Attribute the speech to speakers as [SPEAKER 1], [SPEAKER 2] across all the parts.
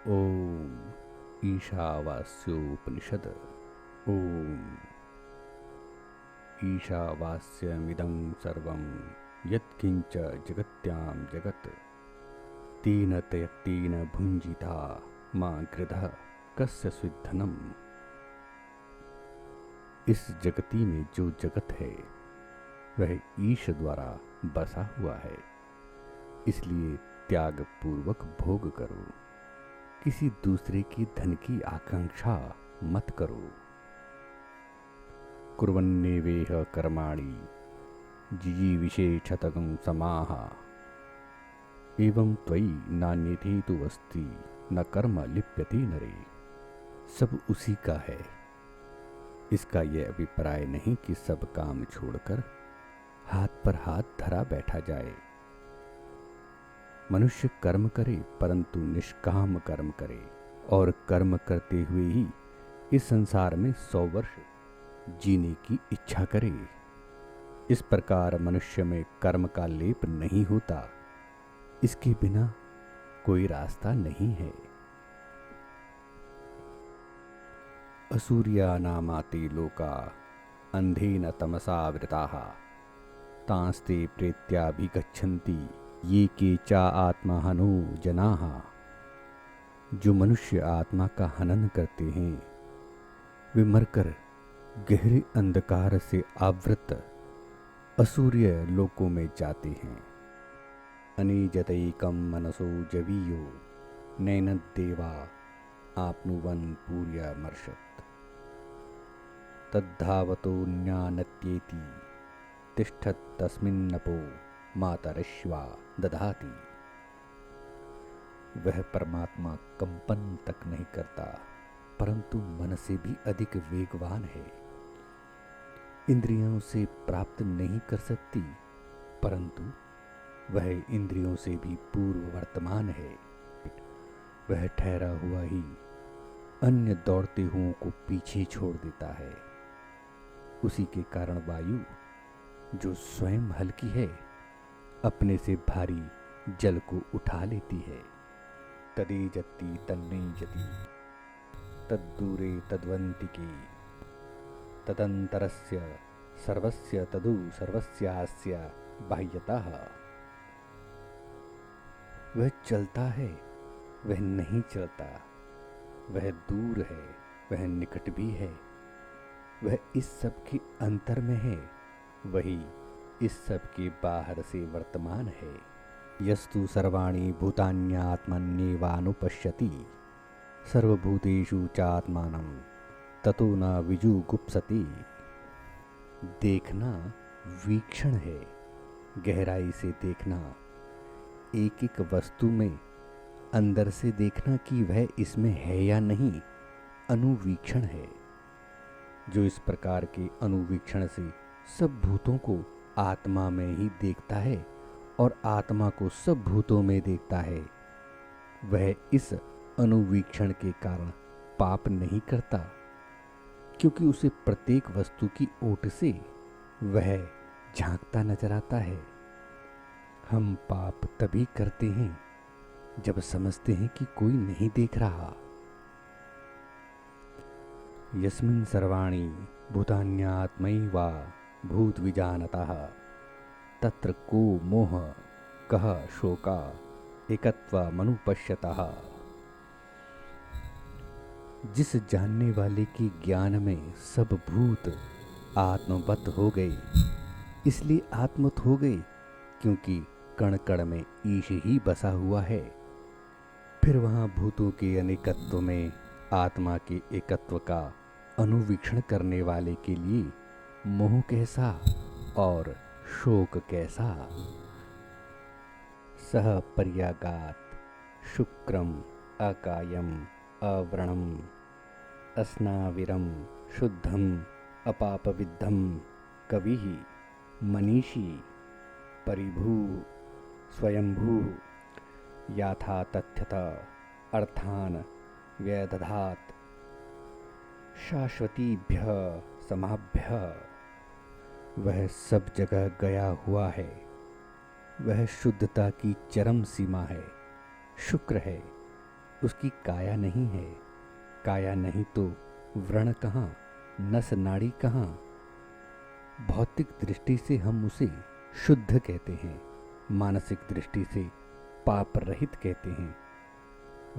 [SPEAKER 1] ओम ईशावास्योपनिषद। ओम ईशावास्यमिदं सर्वं यत्किंच जगत्यां जगत् तेन त्यक्तेन भुञ्जिता मा गृधः कस्य स्विद्धनम्। इस जगती में जो जगत है वह ईश द्वारा बसा हुआ है, इसलिए त्याग पूर्वक भोग करो। किसी दूसरे की धन की आकांक्षा मत करो। कुर्वन्नेवेह कर्माणि जिजीविषेक्षतगं समाह एवं त्वयि नान्यथेतु अस्ति न कर्म लिप्यते नरे। सब उसी का है। इसका यह अभिप्राय नहीं कि सब काम छोड़कर हाथ पर हाथ धरा बैठा जाए। मनुष्य कर्म करे परंतु निष्काम कर्म करे और कर्म करते हुए ही इस संसार में 100 वर्ष जीने की इच्छा करे। इस प्रकार मनुष्य में कर्म का लेप नहीं होता। इसके बिना कोई रास्ता नहीं है। असूर्या नामाते लोका अंधेन तमसावृताः तांस्ते प्रेत्याभिगच्छन्ति ये के चा आत्महनो जनाः। जो मनुष्य आत्मा का हनन करते हैं वे मरकर गहरे अंधकार से आवृत असूर्य लोकों में जाते हैं। अनिजतैकं मनसो जवीयो नैनद्देवा आप्नुवन् पूर्यमर्षत् तद्धावतोऽन्यानत्येति तिष्ठत् तस्मिन्नपो मातरिश्वा दधाति। वह परमात्मा कंपन तक नहीं करता परंतु मन से भी अधिक वेगवान है। इंद्रियों से प्राप्त नहीं कर सकती परंतु वह इंद्रियों से भी पूर्व वर्तमान है। वह ठहरा हुआ ही अन्य दौड़ते हुओं को पीछे छोड़ देता है। उसी के कारण वायु जो स्वयं हल्की है अपने से भारी जल को उठा लेती है। तदेजति तन्नेजति तद्दूरे तद्वन्तिके तदंतरस्य सर्वस्य तदु सर्वस्यास्य बाह्यतः। वह चलता है, वह नहीं चलता, वह दूर है, वह निकट भी है, वह इस सब के अंतर में है, वही इस सब के बाहर से वर्तमान है। यस्तु सर्वाणि भूतान्यात्मन्येवानुपश्यति सर्वभूतेषु चात्मानं ततो न विजुगुप्सति। देखना वीक्षण है, गहराई से देखना, एक एक वस्तु में अंदर से देखना कि वह इसमें है या नहीं, अनुवीक्षण है। जो इस प्रकार के अनुवीक्षण से सब भूतों को आत्मा में ही देखता है और आत्मा को सब भूतों में देखता है, वह इस अनुवीक्षण के कारण पाप नहीं करता, क्योंकि उसे प्रत्येक वस्तु की ओट से वह झांकता नजर आता है। हम पाप तभी करते हैं जब समझते हैं कि कोई नहीं देख रहा। यस्मिन् सर्वाणि भूतान्यात्मैवा भूत विजानतः तत्र को मोह कह शोका एकत्वमनुपश्यतः। जिस जानने वाले के ज्ञान में सब भूत आत्मवत हो गए, इसलिए आत्मत हो गए क्योंकि कण कण में ईश ही बसा हुआ है। फिर वहाँ भूतों के अनेकत्व में आत्मा के एकत्व का अनुवीक्षण करने वाले के लिए मोह कैसा और शोक कैसा। सह पर्यागात शुक्रम अकायम अव्रणम अस्नाविरम शुद्धम अपापविद्धम कवि मनीषी परिभू स्वयंभू याथा तथ्यत अर्थान व्यदधात शाश्वतीभ्य समाभ्य। वह सब जगह गया हुआ है, वह शुद्धता की चरम सीमा है, शुक्र है, उसकी काया नहीं है। काया नहीं तो व्रण कहाँ, नस नाड़ी कहाँ। भौतिक दृष्टि से हम उसे शुद्ध कहते हैं, मानसिक दृष्टि से पाप रहित कहते हैं।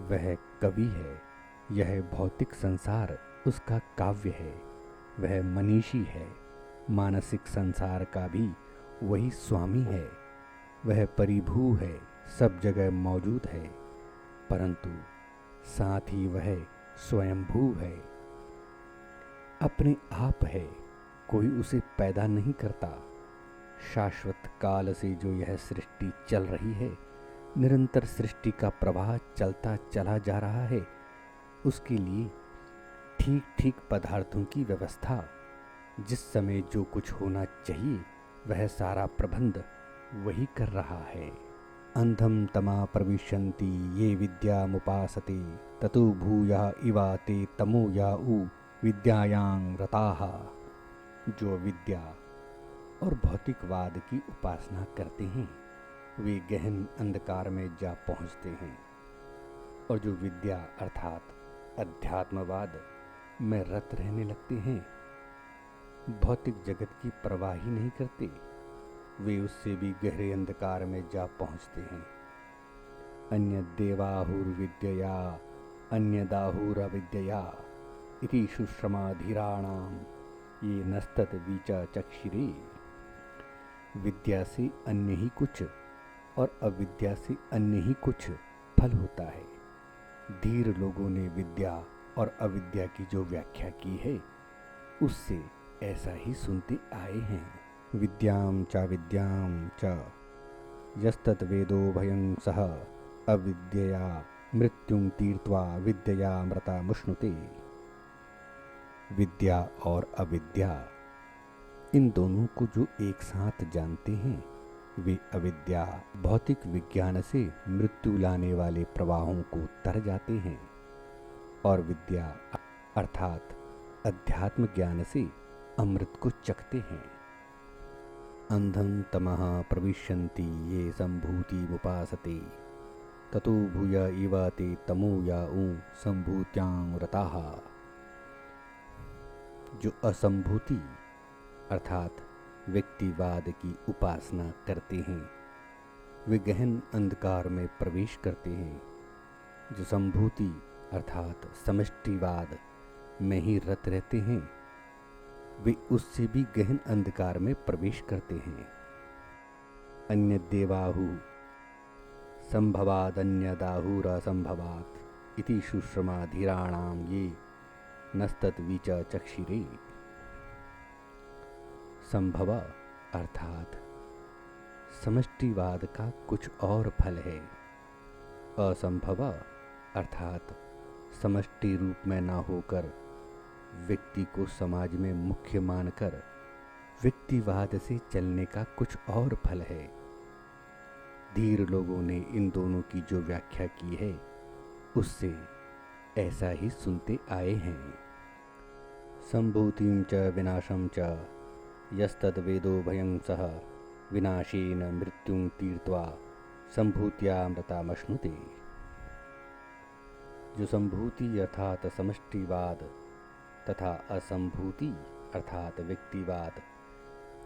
[SPEAKER 1] वह कवि है, यह भौतिक संसार उसका काव्य है। वह मनीषी है, मानसिक संसार का भी वही स्वामी है। वह परिभू है, सब जगह मौजूद है, परंतु साथ ही वह स्वयंभू है, अपने आप है, कोई उसे पैदा नहीं करता। शाश्वत काल से जो यह सृष्टि चल रही है, निरंतर सृष्टि का प्रवाह चलता चला जा रहा है। उसके लिए ठीक ठीक पदार्थों की व्यवस्था, जिस समय जो कुछ होना चाहिए वह सारा प्रबंध वही कर रहा है। अंधम तमा प्रविशन्ति ये विद्यामुपासते ततो भूया इवा ते तमो या उ विद्यायां रताः। जो विद्या और भौतिकवाद की उपासना करते हैं वे गहन अंधकार में जा पहुंचते हैं, और जो विद्या अर्थात अध्यात्मवाद में रत रहने लगते हैं, भौतिक जगत की परवाह ही नहीं करते, वे उससे भी गहरे अंधकार में जा पहुंचते हैं। अन्य देवाहुर्विद्यया अन्यदाहुरविद्यया इति शुश्रमाधीराणाम ये नस्तत वीचा चक्षिरे। विद्या से अन्य ही कुछ और अविद्या से अन्य ही कुछ फल होता है। धीर लोगों ने विद्या और अविद्या की जो व्याख्या की है उससे ऐसा ही सुनते आए हैं। विद्यां च यस्तत वेदो भयं सह अविद्यया मृत्युं तीर्त्वा विद्ययामृतमुष्णुते। विद्या और अविद्या, इन दोनों को जो एक साथ जानते हैं वे अविद्या भौतिक विज्ञान से मृत्यु लाने वाले प्रवाहों को तर जाते हैं, और विद्या अर्थात अध्यात्म ज्ञान से अमृत को चखते हैं। अंधं तमः प्रविशन्ति ये संभूतिमुपासते ततो भूय इव ते तमो या उ संभूत्यां रताः। जो असंभूति अर्थात व्यक्तिवाद की उपासना करते हैं वे गहन अंधकार में प्रवेश करते हैं। जो संभूति अर्थात समष्टिवाद में ही रत रहते हैं वे उससे भी गहन अंधकार में प्रवेश करते हैं। अन्य देवाहु संभवादन्यदाहुरसंभवात् इति शुश्रमाधीराणाम ये नस्तत वीचा चक्षिरे। संभव अर्थात समष्टिवाद का कुछ और फल है। असंभव अर्थात समष्टि रूप में न होकर व्यक्ति को समाज में मुख्य मानकर व्यक्तिवाद से चलने का कुछ और फल है। धीर लोगों ने इन दोनों की जो व्याख्या की है उससे ऐसा ही सुनते आए हैं। संभूतिं च विनाशं च यस्तद् वेदो भयं सह विनाशेन मृत्युं तीर्त्वा संभूत्यामृतमश्नुते। जो संभूति अर्थात समष्टिवाद तथा असंभूति अर्थात व्यक्तिवाद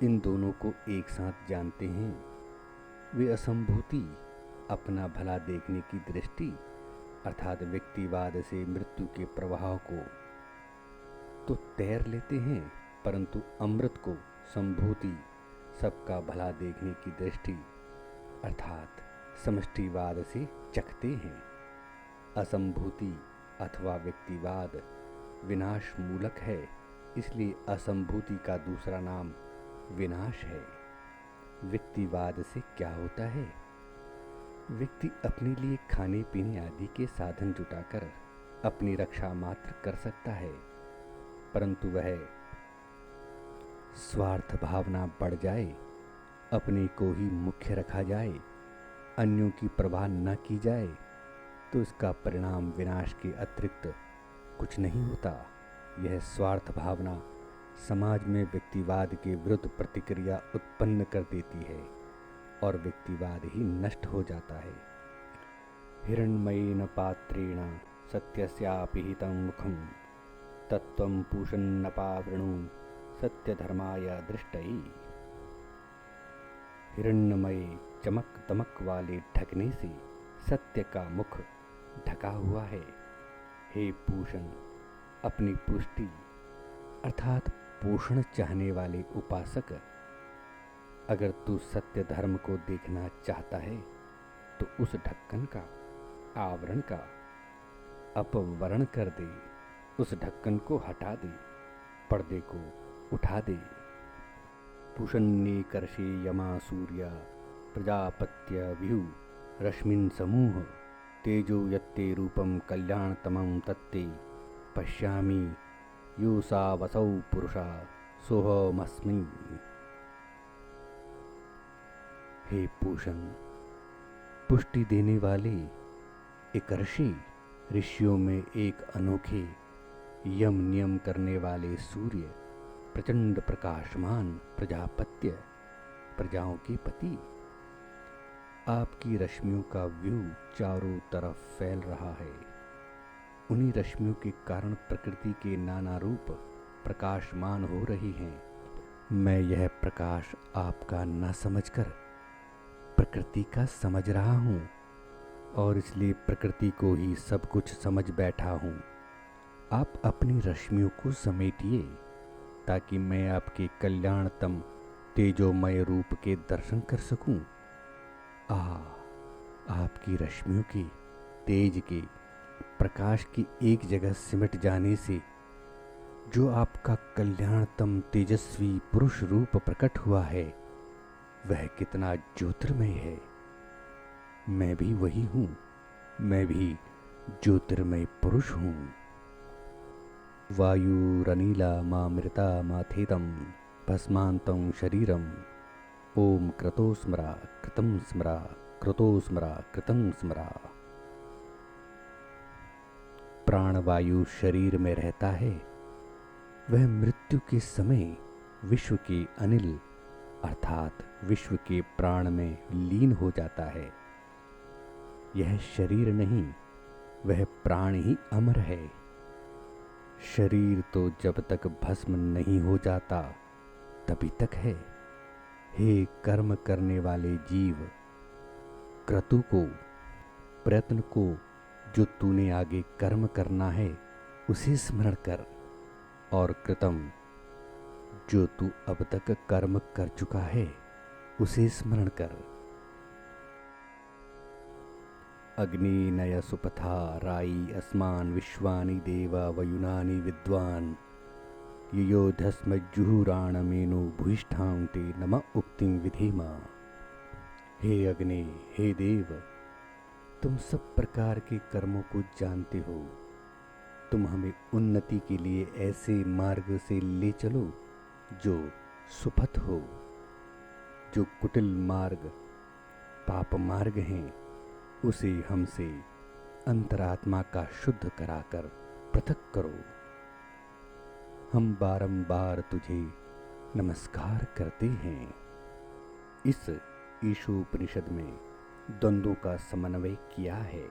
[SPEAKER 1] इन दोनों को एक साथ जानते हैं वे असंभूति अपना भला देखने की दृष्टि अर्थात व्यक्तिवाद से मृत्यु के प्रवाह को तो तैर लेते हैं, परंतु अमृत को संभूति सबका भला देखने की दृष्टि अर्थात समष्टिवाद से चखते हैं। असंभूति अथवा व्यक्तिवाद विनाश मूलक है, इसलिए असंभूति का दूसरा नाम विनाश है। व्यक्तिवाद से क्या होता है? व्यक्ति अपने लिए खाने पीने आदि के साधन जुटाकर अपनी रक्षा मात्र कर सकता है, परंतु वह स्वार्थ भावना बढ़ जाए, अपने को ही मुख्य रखा जाए, अन्यों की परवाह न की जाए तो इसका परिणाम विनाश के अतिरिक्त कुछ नहीं होता। यह स्वार्थ भावना समाज में व्यक्तिवाद के विरुद्ध प्रतिक्रिया उत्पन्न कर देती है और व्यक्तिवाद ही नष्ट हो जाता है। हिरण्मयेन पात्रेण सत्यस्यापि हितं मुखं तत्त्वं पूषन्नपावृणु सत्यधर्माय दृष्टये। हिरण्मय चमक दमक वाले ढकने से सत्य का मुख ढका हुआ है। हे पूषण, अपनी पुष्टि अर्थात पोषण चाहने वाले उपासक, अगर तू सत्य धर्म को देखना चाहता है तो उस ढक्कन का, आवरण का अपवरण कर दे, उस ढक्कन को हटा दे, पर्दे को उठा दे। पूषन्ने कर्षे यमा सूर्य प्रजापत्य विहु रश्मिन् समूह तेजो यत्ते रूपं कल्याणतमं तत्ते पश्यामि योऽसा वसौ पुरुषा सोऽहमस्मि। हे पूषण, पुष्टि देने वाले एकर्षि ऋषियों में एक अनोखे यम नियम करने वाले सूर्य, प्रचंड प्रकाशमान प्रजापत्य, प्रजाओं के पति, आपकी रश्मियों का व्यू चारों तरफ फैल रहा है। उन्हीं रश्मियों के कारण प्रकृति के नाना रूप प्रकाशमान हो रही हैं। मैं यह प्रकाश आपका न समझकर प्रकृति का समझ रहा हूँ और इसलिए प्रकृति को ही सब कुछ समझ बैठा हूँ। आप अपनी रश्मियों को समेटिए ताकि मैं आपके कल्याणतम तेजोमय रूप के दर्शन कर सकूं। आपकी रश्मियों के तेज के प्रकाश की एक जगह सिमट जाने से जो आपका कल्याणतम तेजस्वी पुरुष रूप प्रकट हुआ है वह कितना ज्योतिर्मय है। मैं भी वही हूँ, मैं भी ज्योतिर्मय पुरुष हूँ। वायुरनीला मामृता माथेदं भस्मान्तं शरीरम् ओम क्रतो स्मरा कृतं स्मरा क्रतो स्मरा कृतं स्मरा। प्राणवायु शरीर में रहता है, वह मृत्यु के समय विश्व के अनिल अर्थात विश्व के प्राण में लीन हो जाता है। यह शरीर नहीं, वह प्राण ही अमर है। शरीर तो जब तक भस्म नहीं हो जाता तभी तक है। हे कर्म करने वाले जीव, क्रतु को, प्रयत्न को, जो तूने आगे कर्म करना है उसे स्मरण कर, और कृतम, जो तू अब तक कर्म कर चुका है उसे स्मरण कर। अग्नि नय सुपथा राई अस्मान विश्वानि देवा वयुनानि विद्वान् ययोधस्मज्जुहुराणमेनो भूयिष्ठां ते नमः उक्तिं विधेम। हे अग्नि, हे देव, तुम सब प्रकार के कर्मों को जानते हो। तुम हमें उन्नति के लिए ऐसे मार्ग से ले चलो जो सुपथ हो। जो कुटिल मार्ग, पाप मार्ग हैं, उसे हमसे अंतरात्मा का शुद्ध कराकर पृथक करो। हम बारंबार तुझे नमस्कार करते हैं। इस ईशोपनिषद में द्वंद्वों का समन्वय किया है।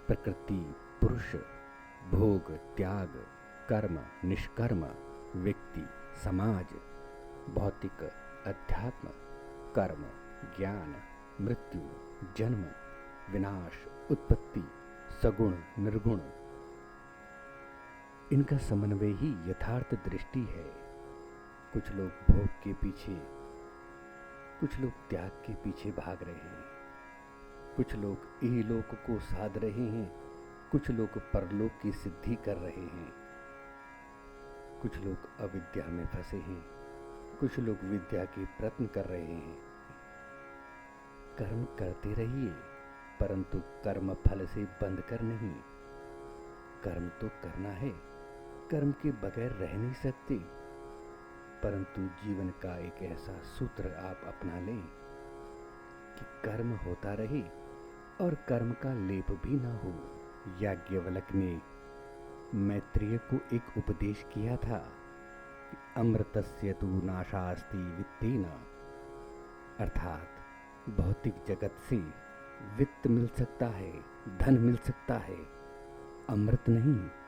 [SPEAKER 1] प्रकृति, पुरुष, भोग, त्याग, कर्म, निष्कर्म, व्यक्ति, समाज, भौतिक, अध्यात्म, कर्म, ज्ञान, मृत्यु, जन्म, विनाश, उत्पत्ति, सगुण, निर्गुण, इनका समन्वय ही यथार्थ दृष्टि है। कुछ लोग भोग के पीछे, कुछ लोग त्याग के पीछे भाग रहे हैं, कुछ लोग इहलोक को साध रहे हैं, कुछ लोग परलोक की सिद्धि कर रहे हैं, कुछ लोग अविद्या में फंसे हैं, कुछ लोग विद्या के प्रयत्न कर रहे हैं। कर्म करते रहिए, परंतु कर्म फल से बंध कर नहीं। कर्म तो करना है, कर्म के बगैर रह नहीं सकते, परंतु जीवन का एक ऐसा सूत्र आप अपना लें कि कर्म होता रहे और कर्म का लेप भी ना हो। याज्ञवल्क्य ने मैत्रेय को एक उपदेश किया था कि अमृतस्य तु नाशास्ति वित्तेन, अर्थात भौतिक जगत से वित्त मिल सकता है, धन मिल सकता है, अमृत नहीं।